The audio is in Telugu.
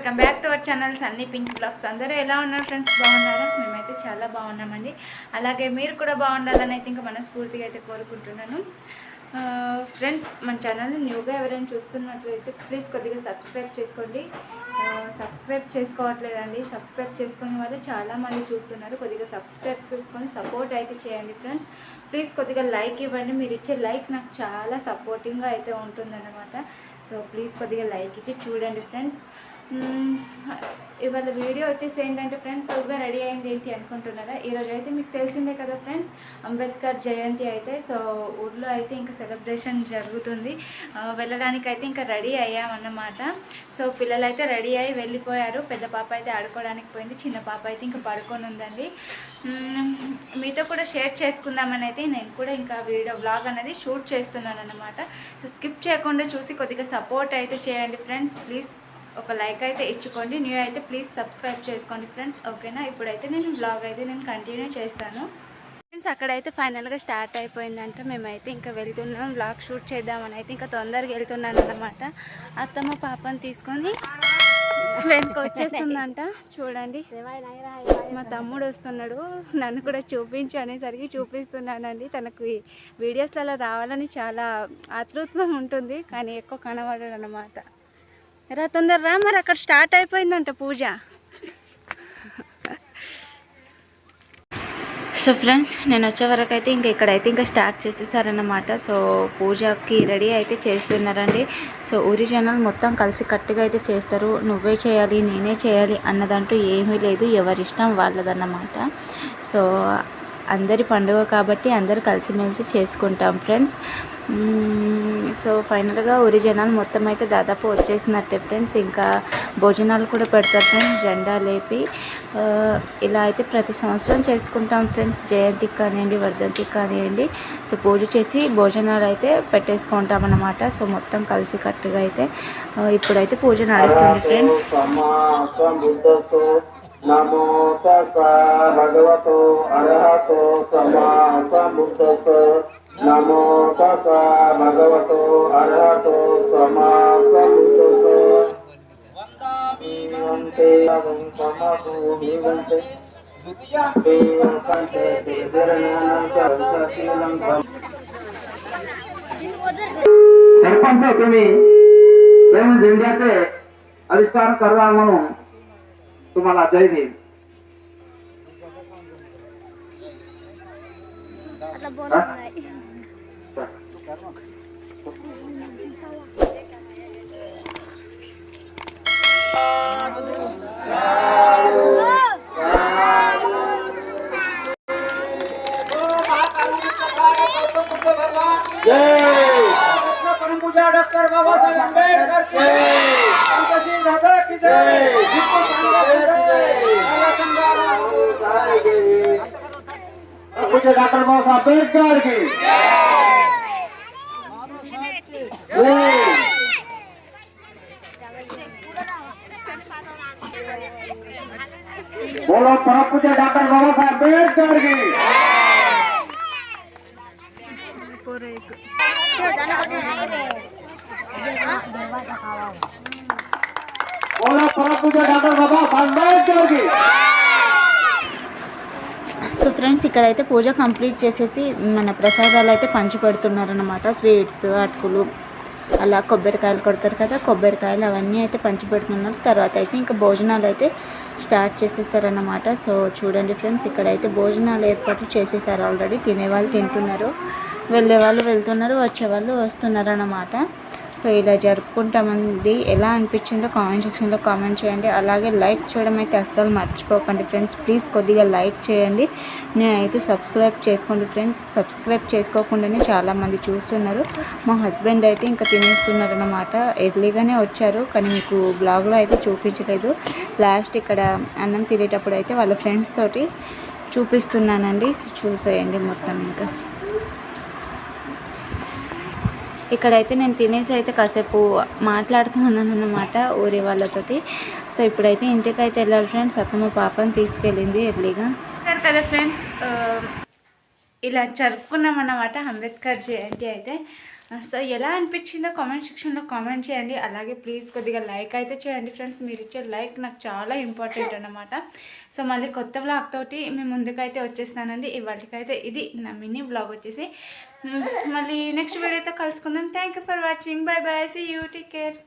Welcome back to our channel Sunny Pink Blogs. అందరూ ఎలా ఉన్నారు ఫ్రెండ్స్? బాగున్నారా? మేమైతే చాలా బాగున్నామండి. అలాగే మీరు కూడా బాగుండాలని అయితే ఇంకా మనస్ఫూర్తిగా అయితే కోరుకుంటున్నాను. ఫ్రెండ్స్, మన ఛానల్ని న్యూగా ఎవరైనా చూస్తున్నట్లయితే ప్లీజ్ కొద్దిగా సబ్స్క్రైబ్ చేసుకోండి. సబ్స్క్రైబ్ చేసుకోవట్లేదండి. సబ్స్క్రైబ్ చేసుకునే వాళ్ళు చాలామంది చూస్తున్నారు. కొద్దిగా సబ్స్క్రైబ్ చేసుకొని సపోర్ట్ అయితే చేయండి ఫ్రెండ్స్. ప్లీజ్ కొద్దిగా లైక్ ఇవ్వండి. మీరు ఇచ్చే లైక్ నాకు చాలా సపోర్టింగ్గా అయితే ఉంటుందన్నమాట. సో ప్లీజ్ కొద్దిగా లైక్ ఇచ్చి చూడండి ఫ్రెండ్స్. ఇవాళ వీడియో వచ్చేసి ఏంటంటే ఫ్రెండ్స్, సౌగా రెడీ అయింది ఏంటి అనుకుంటున్నారా? ఈరోజు అయితే మీకు తెలిసిందే కదా ఫ్రెండ్స్, అంబేద్కర్ జయంతి అయితే. సో ఊళ్ళో అయితే ఇంకా సెలబ్రేషన్ జరుగుతుంది. వెళ్ళడానికి అయితే ఇంకా రెడీ అయ్యామన్నమాట. సో పిల్లలు అయితే రెడీ అయ్యి వెళ్ళిపోయారు. పెద్ద పాప అయితే ఆడుకోవడానికి పోయింది, చిన్న పాప అయితే ఇంకా పడుకొని ఉందండి. మీతో కూడా షేర్ చేసుకుందామని అయితే నేను కూడా ఇంకా వ్లాగ్ అనేది షూట్ చేస్తున్నాను అన్నమాట. సో స్కిప్ చేయకుండా చూసి కొద్దిగా సపోర్ట్ అయితే చేయండి ఫ్రెండ్స్. ప్లీజ్ ఒక లైక్ అయితే ఇచ్చుకోండి. న్యూ అయితే ప్లీజ్ సబ్స్క్రైబ్ చేసుకోండి ఫ్రెండ్స్. ఓకేనా? ఇప్పుడైతే నేను వ్లాగ్ అయితే కంటిన్యూ చేస్తాను ఫ్రెండ్స్. అక్కడైతే ఫైనల్గా స్టార్ట్ అయిపోయిందంట. మేమైతే ఇంకా వెళ్తున్నాం, వ్లాగ్ షూట్ చేద్దామని అయితే ఇంకా తొందరగా వెళ్తున్నాను అన్నమాట. అత్తమ్మ పాపని తీసుకొని వెనక వచ్చేస్తుందంట. చూడండి, మా తమ్ముడు వస్తున్నాడు. నన్ను కూడా చూపించు అనేసరికి చూపిస్తున్నానండి. తనకు వీడియోస్లలో రావాలని చాలా ఆతృత్వం ఉంటుంది, కానీ ఎక్కువ కనబడడు అన్నమాట. రా తొందర రా, మరి అక్కడ స్టార్ట్ అయిపోయిందంట పూజ. సో ఫ్రెండ్స్, నేను వచ్చే వరకు అయితే ఇక్కడైతే ఇంకా స్టార్ట్ చేసేసారన్నమాట. సో పూజకి రెడీ అయితే చేస్తున్నారండి. సో ఊరి జనాలు మొత్తం కలిసి కట్టుగా అయితే చేస్తారు. నువ్వే చేయాలి, నేనే చేయాలి అన్నదంటూ ఏమీ లేదు, ఎవరిష్టం వాళ్ళదన్నమాట. సో అందరి పండుగ కాబట్టి అందరూ కలిసిమెలిసి చేసుకుంటాం ఫ్రెండ్స్. సో ఫైనల్గా ఊరి జనాలు మొత్తం అయితే దాదాపు వచ్చేసినట్టే ఫ్రెండ్స్. ఇంకా భోజనాలు కూడా పెడతారు ఫ్రెండ్స్, జెండా లేపి. ఇలా అయితే ప్రతి సంవత్సరం చేసుకుంటాం ఫ్రెండ్స్, జయంతికి కానివ్వండి, వర్ధంతికి కానివ్వండి. సో పూజ చేసి భోజనాలు అయితే పెట్టేసుకుంటాం అన్నమాట. సో మొత్తం కలిసి కట్టుగా అయితే ఇప్పుడైతే పూజ నడుస్తుంది ఫ్రెండ్స్. నమో తస్స భగవతో అర్హతో సమ్మా సంబుద్ధస్స. నమో తస్స భగవతో అర్హతో సమ్మా సంబుద్ధస్స. వందామి వందే సమభూమి వందే ద్వితీయంతే కంటే सरपंच तुम्ही येऊन झेंड्याचे आविष्कार करवा म्हणून तुम्हाला जय भीम. पूजा डॉक्टर बाबासाहेब आंबेडकर की पूजा डॉक्टर बाबासाहेब आंबेडकर की बोलो परम पूजा डॉक्टर बाबासाहेब आंबेडकर की. సో ఫ్రెండ్స్, ఇక్కడైతే పూజ కంప్లీట్ చేసేసి మన ప్రసాదాలు అయితే పంచి పెడుతున్నారన్నమాట. స్వీట్స్, అటుకులు, అలా కొబ్బరికాయలు కొడతారు కదా, కొబ్బరికాయలు అవన్నీ అయితే పంచి పెడుతున్నారు. తర్వాత అయితే ఇంకా భోజనాలు అయితే స్టార్ట్ చేసేస్తారన్నమాట. సో చూడండి ఫ్రెండ్స్, ఇక్కడైతే భోజనాలు ఏర్పాటు చేసేసారు ఆల్రెడీ. తినేవాళ్ళు తింటున్నారు, వెళ్ళే వాళ్ళు వెళ్తున్నారు, వచ్చేవాళ్ళు వస్తున్నారు అన్నమాట. సో ఇలా జరుపుకుంటామండి. ఎలా అనిపించిందో కామెంట్ సెక్షన్లో కామెంట్ చేయండి. అలాగే లైక్ చేయడం అయితే అస్సలు మర్చిపోకండి ఫ్రెండ్స్. ప్లీజ్ కొద్దిగా లైక్ చేయండి. నేనైతే సబ్స్క్రైబ్ చేసుకోండి ఫ్రెండ్స్. సబ్స్క్రైబ్ చేసుకోకుండానే చాలామంది చూస్తున్నారు. మా హస్బెండ్ అయితే ఇంకా తినేస్తున్నారు అన్నమాట. ఎర్లీగానే వచ్చారు, కానీ మీకు బ్లాగ్లో అయితే చూపించలేదు. లాస్ట్ ఇక్కడ అన్నం తినేటప్పుడు అయితే వాళ్ళ ఫ్రెండ్స్ తోటి చూపిస్తున్నానండి. చూసేయండి మొత్తం. ఇంకా ఇక్కడైతే నేను తినేసి అయితే కాసేపు మాట్లాడుతూ ఉన్నాను అన్నమాట ఊరి వాళ్ళతోటి. సో ఇప్పుడైతే ఇంటికి అయితే వెళ్ళాలి ఫ్రెండ్స్. అత్తమ్మ పాపని తీసుకెళ్ళింది ఎర్లీగా కదా ఫ్రెండ్స్. ఇలా జరుపుకున్నాం అన్నమాట అంబేద్కర్ జయంతి అయితే. సో ఎలా అనిపించిందో కామెంట్ సెక్షన్లో కామెంట్ చేయండి. అలాగే ప్లీజ్ కొద్దిగా లైక్ అయితే చేయండి ఫ్రెండ్స్. మీరు ఇచ్చే లైక్ నాకు చాలా ఇంపార్టెంట్ అన్నమాట. సో మళ్ళీ కొత్త వ్లాగ్ తోటి మేము ముందుకైతే వచ్చేస్తానండి. ఇవాళకైతే ఇది నా మినీ వ్లాగ్ వచ్చేసి. మళ్ళీ నెక్స్ట్ వీడియోతో కలుసుకుందాం. Thank you for watching. Bye bye, see you, take care.